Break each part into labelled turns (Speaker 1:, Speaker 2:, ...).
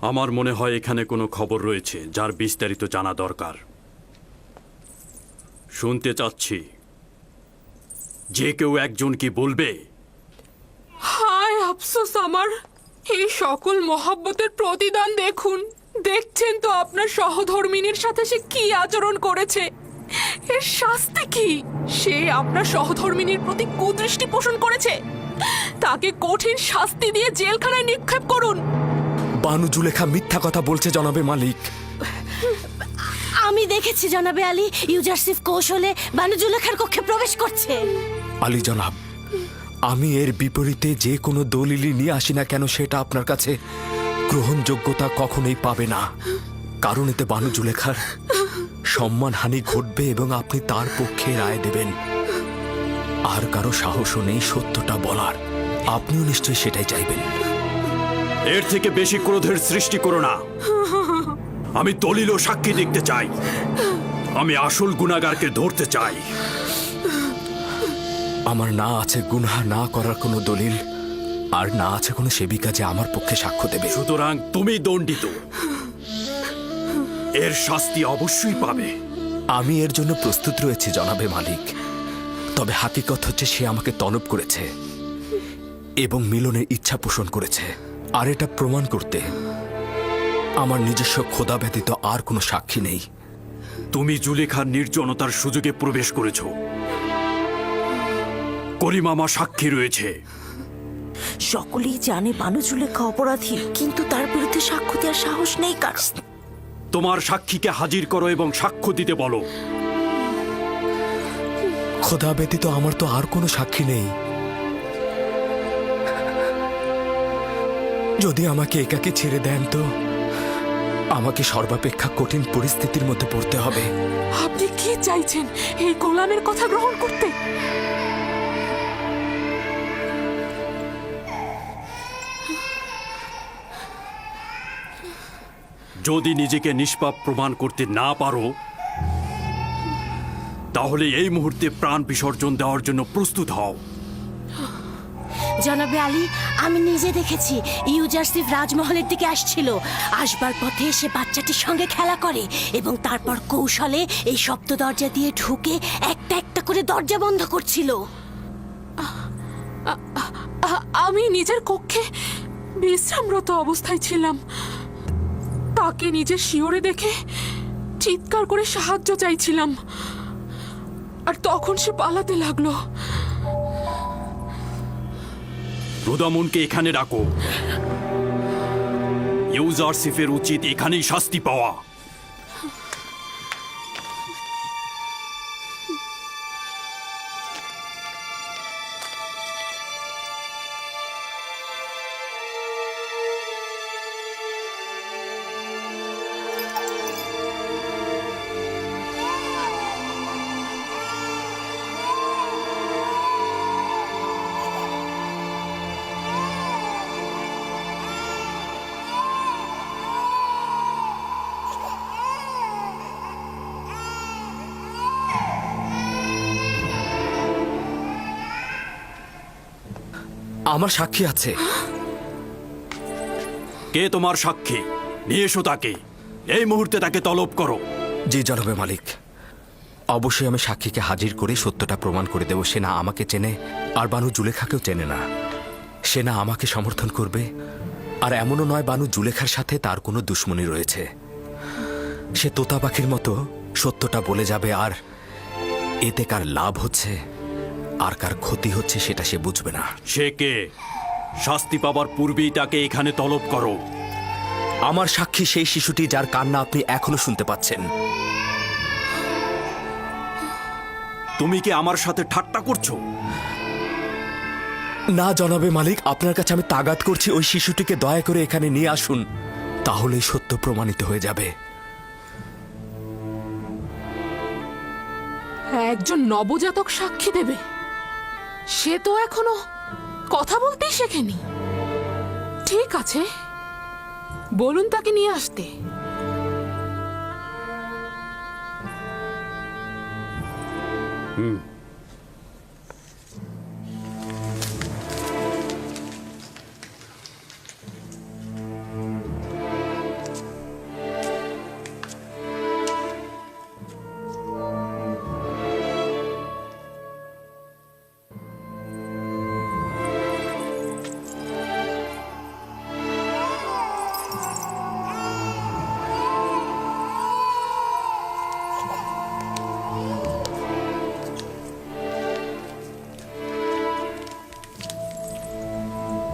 Speaker 1: আমার মনে হয় এখানে কোনো খবর রয়েছে যার বিস্তারিত জানা দরকার। শুনতে চাচ্ছি, যে কেউ একজন কি বলবে?
Speaker 2: হায় আফসোস আমার, এই সকল মহব্বতের প্রতিদান দেখুন। দেখছেন তো আপনার সহধর্মিনীর সাথে সে কি আচরণ করেছে। এর শাস্তি কি? সে আপনার সহধর্মিনীর প্রতি কুদৃষ্টি পোষণ করেছে। তাকে কঠিন শাস্তি দিয়ে জেলখানায় নিক্ষেপ করুন।
Speaker 3: বানু জুলেখা মিথ্যা কথা বলছে জনাবে মালিক।
Speaker 4: আমি দেখেছি জনাবে আলী, ইউজারসিফ কৌশলে বানু জুলেখার কক্ষে প্রবেশ করছে।
Speaker 3: আলী জনাব, আমি এর বিপরীতে যে কোনো দলিলই নিয়ে আসি না কেন সেটা আপনার কাছে গ্রহণযোগ্যতা কখনোই পাবে না। কারণ এতে বানু জুলেখার সম্মানহানি ঘটবে এবং আপনি তার পক্ষে রায় দেবেন। আর কারো সাহসও নেই সত্যটা বলার। আপনিও নিশ্চয়ই সেটাই চাইবেন।
Speaker 1: এর থেকে বেশি ক্রোধের সৃষ্টি করো না। আমি দলিল ও সাক্ষী দেখতে চাই। আমি আসল গুনাহগারকে ধরতে চাই।
Speaker 3: আমার না আছে গুনাহ না করার কোনো দলিল, আর না আছে কোনো সেবিকা যে আমার পক্ষে সাক্ষ্য দেবে।
Speaker 1: সুতরাং তুমি দণ্ডিত। এর শাস্তি অবশ্যই পাবে।
Speaker 3: আমি এর জন্য প্রস্তুত রয়েছি জনাবে মালিক। তবে হাকিকত হচ্ছে সে আমাকে তলব করেছে এবং মিলনের ইচ্ছা পোষণ করেছে। আর এটা প্রমাণ করতে আমার নিজস্ব খোদা ব্যতীত আর কোনো সাক্ষী নেই।
Speaker 1: তুমি জুলেখার নির্জনতার সুযোগে প্রবেশ করেছ। করিমামা সাক্ষী রয়েছে।
Speaker 4: সকলেই জানে বানু জুলেখা অপরাধী, কিন্তু তার বিরুদ্ধে সাক্ষ্য দেওয়ার সাহস নেই কার।
Speaker 1: তোমার সাক্ষীকে হাজির করো এবং সাক্ষ্য দিতে বলো।
Speaker 3: খোদা ব্যতীত আমার তো আর কোনো সাক্ষী নেই। যদি আমাকে একাকে ছেড়ে দেন তো আমাকে সর্বাপেক্ষা কঠিন পরিস্থিতির মধ্যে পড়তে হবে।
Speaker 2: আপনি কি চাইছেন, এই গোলামের কথা গ্রহণ করতে?
Speaker 1: যদি নিজেকে নিষ্পাপ প্রমাণ করতে না পারো তাহলে এই মুহূর্তে প্রাণ বিসর্জন দেওয়ার জন্য প্রস্তুত হও।
Speaker 4: জনাবে আলী, আমি নিজে দেখেছি ইউজারসিফ রাজমহলের দিকে আসছিল। আসবার পথে সে বাচ্চাটির সঙ্গে খেলা করে এবং তারপর কৌশলে এই সপ্ত দরজা দিয়ে ঢুকে একটা একটা করে দরজা বন্ধ করছিল।
Speaker 2: আমি নিজের কক্ষে বিশ্রামরত অবস্থায় ছিলাম। তাকে নিজের শিয়রে দেখে চিৎকার করে সাহায্য চাইছিলাম, আর তখন সে পালাতে লাগলো।
Speaker 1: রুদামুনকে এখানে রাখো। ইউজারসিফের উচিত এখানেই শাস্তি পাওয়া।
Speaker 3: আমার সাক্ষী আছে।
Speaker 1: কে তোমার সাক্ষী? নিয়ে এসো তাকে। এই মুহূর্তে তাকে তলব করো।
Speaker 3: জি জনাবে মালিক, অবশ্যই আমি সাক্ষীকে হাজির করে সত্যটা প্রমাণ করে দেব। সে না আমাকে চেনে, আর বানু জুলেখাকেও চেনে না। সে না আমাকে সমর্থন করবে, আর এমনও নয় বানু জুলেখার সাথে তার কোনো দুশ্মনী রয়েছে। সে তোতা পাখির মতো সত্যটা বলে যাবে, আর এতে কার লাভ হচ্ছে আর কার ক্ষতি হচ্ছে সেটা সে বুঝবে না।
Speaker 1: সে কে? শাস্তি পাবার পূর্বেই তাকে এখানে তলব করো।
Speaker 3: আমার সাক্ষী সেই শিশুটি যার কান্না আপনি এখনো শুনতে পাচ্ছেন।
Speaker 1: তুমি কি আমার সাথে ঠাট্টা করছো?
Speaker 3: না জনাবে মালিক, আপনার কাছে আমি তাগাদ করছি ওই শিশুটিকে দয়া করে এখানে নিয়ে আসুন, তাহলেই সত্য প্রমাণিত হয়ে যাবে।
Speaker 2: একজন নবজাতক সাক্ষী দেবে? সে তো এখনো কথা বলতেই শেখেনি। ঠিক আছে, বলুন তাকে নিয়ে আসতে।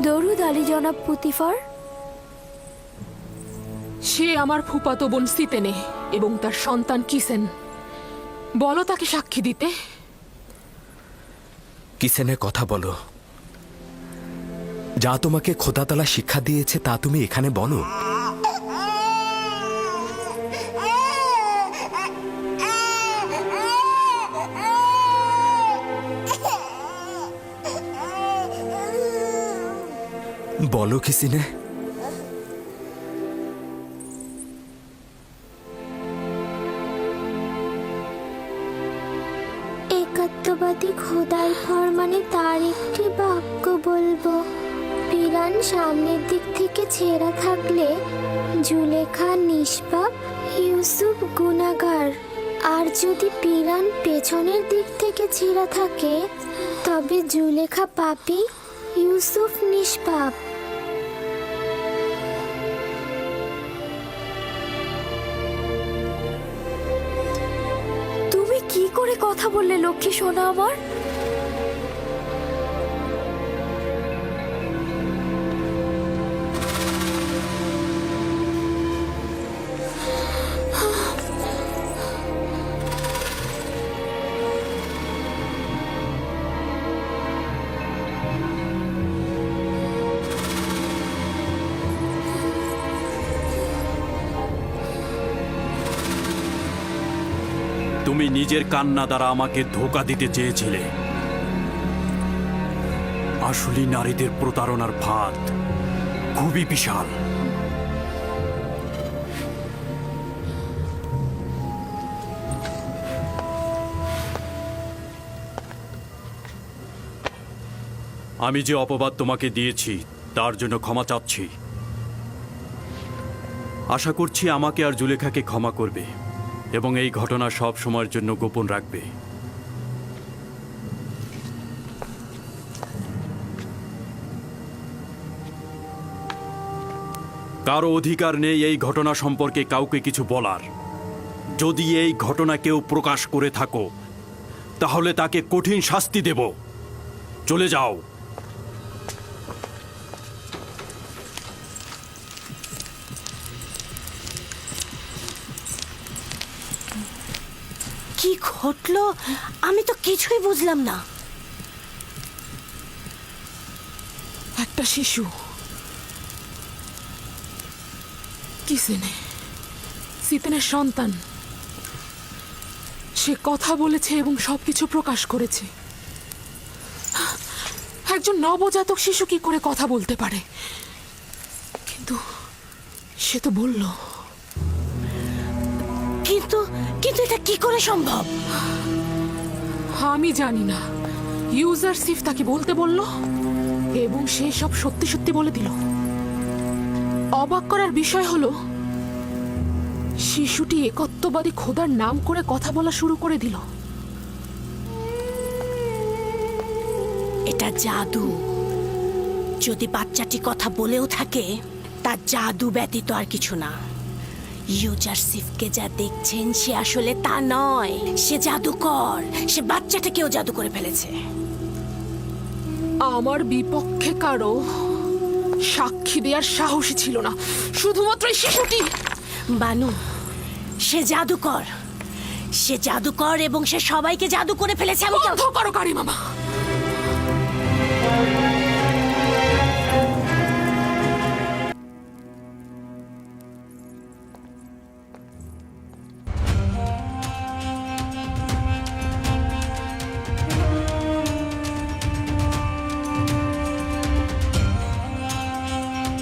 Speaker 5: দরুদ আলী জনাব পুতিফার।
Speaker 2: সে আমার ফুফাতো বোন সিতেনে এবং তার সন্তান কিসেন। বলো তাকে সাক্ষী দিতে।
Speaker 3: কিসেনের কথা বলো। যা তোমাকে খোদাতালা শিক্ষা দিয়েছে তা তুমি এখানে বলো। বলো কিসিনে।
Speaker 5: একাত্মবাদী খোদার ফরমানে তার একটি বাক্য বলবো। পিরান সামনের দিক থেকে ছেঁড়া থাকলে জুলেখা নিষ্পাপ, ইউসুফ গুনাহগার। আর যদি পিরান পেছনের দিক থেকে ছেঁড়া থাকে তবে জুলেখা পাপী, ইউসুফ নিষ্পাপ।
Speaker 6: তুমি কি করে কথা বললে লক্ষ্মী সোনা আমার?
Speaker 1: তুমি নিজের কান্না দ্বারা আমাকে ধোঁকা দিতে চেয়েছিলে। আসলে নারীদের প্রতারণার ফাঁদ খুবই বিশাল। আমি যে অপবাদ তোমাকে দিয়েছি তার জন্য ক্ষমা চাচ্ছি। আশা করছি আমাকে আর জুলেখাকে ক্ষমা করবে এবং এই ঘটনা সব সময়ের জন্য গোপন রাখবে। কারো অধিকার নেই এই ঘটনা সম্পর্কে কাউকে কিছু বলার। যদি এই ঘটনা কেউ প্রকাশ করে থাকো তাহলে তাকে কঠিন শাস্তি দেব। চলে যাও।
Speaker 4: কি ঘটলো আমি তো কিছুই বুঝলাম না।
Speaker 2: একটা শিশু কিসেনে, সিতেনের সন্তান, সে কথা বলেছে এবং সবকিছু প্রকাশ করেছে। একজন নবজাতক শিশু কি করে কথা বলতে পারে? কিন্তু সে তো বলল।
Speaker 4: কিন্তু কিন্তু এটা কি করে সম্ভব?
Speaker 2: আমি জানি না। ইউজারসিফ তাকে বলতে বলল এবং সে সব সত্যি সত্যি বলে দিল। অবাক করার বিষয় হলো শিশুটি একত্ববাদী খোদার নাম করে কথা বলা শুরু করে দিল।
Speaker 4: এটা জাদু। যদি বাচ্চাটি কথা বলেও থাকে তার জাদু ব্যতীত আর কিছু না। ইউজারসিফকে যা দেখছেন সে আসলে তা নয়। সে জাদুকর। সে বাচ্চাটাকেও জাদু করে ফেলেছে।
Speaker 2: আমার বিপক্ষে কারো সাক্ষী দেওয়ার সাহসী ছিল না, শুধুমাত্র এই শিশুটি।
Speaker 4: বানু, সে জাদুকর। সে জাদুকর এবং সে সবাইকে জাদু করে ফেলেছে। আমি
Speaker 2: বন্ধ করো কারি মামা।